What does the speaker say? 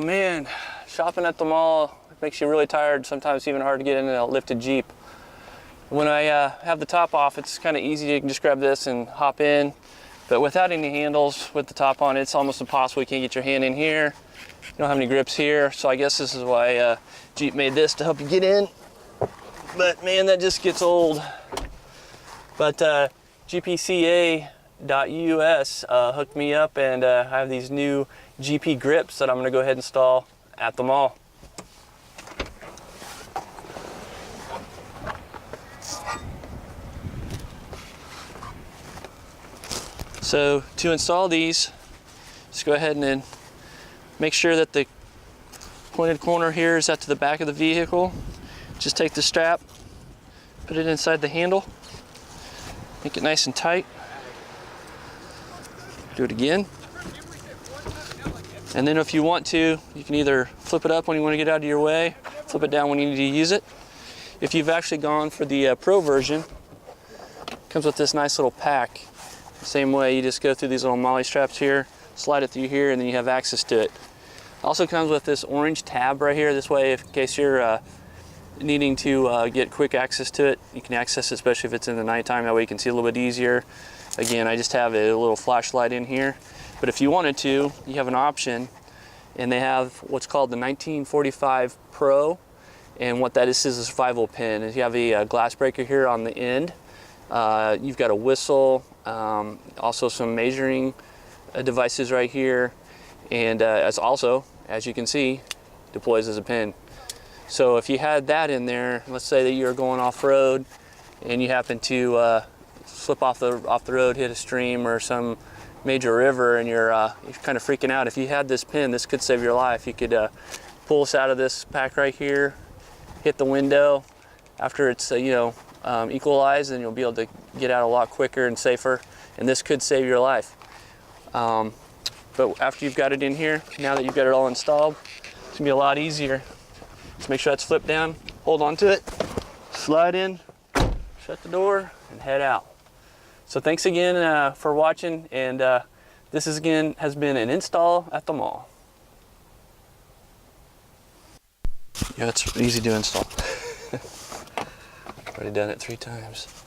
man, shopping at the mall makes you really tired, sometimes even hard to get in a lifted Jeep. When I have the top off, it's kind of easy. You can just grab this and hop in. But without any handles, with the top on, it's almost impossible. You can't get your hand in here. You don't have any grips here. So I guess this is why Jeep made this, to help you get in. But man, that just gets old. But GPCA.us hooked me up, and I have these new GP grips that I'm going to go ahead and install at the mall. So to install these, just go ahead and then make sure that the pointed corner here is at to the back of the vehicle. Just take the strap, put it inside the handle, make it nice and tight. Do it again. And then if you want to, you can either flip it up when you want to get out of your way, flip it down when you need to use it. If you've actually gone for the Pro version, it comes with this nice little pack. The same way, you just go through these little molly straps here, slide it through here, and then you have access to it. Also comes with this orange tab right here. This way, in case you're needing to get quick access to it, you can access it, especially if it's in the nighttime. That way you can see a little bit easier. Again, I just have a little flashlight in here. But if you wanted to, you have an option, and they have what's called the 1945 Pro. And what that is a survival pin. You have a glass breaker here on the end. You've got a whistle, also some measuring devices right here, and as you can see, deploys as a pin. So if you had that in there, let's say that you're going off-road and you happen to slip off the road, hit a stream or some major river, and you're kind of freaking out. If you had this pin, this could save your life. You could pull this out of this pack right here, hit the window. After it's equalized, and you'll be able to get out a lot quicker and safer, and this could save your life. But after you've got it in here, now that you've got it all installed, it's gonna be a lot easier. Just make sure that's flipped down, hold on to it, slide in, shut the door, and head out. So thanks again for watching, and this has been an install at the mall. Yeah, it's easy to install. Already done it 3 times.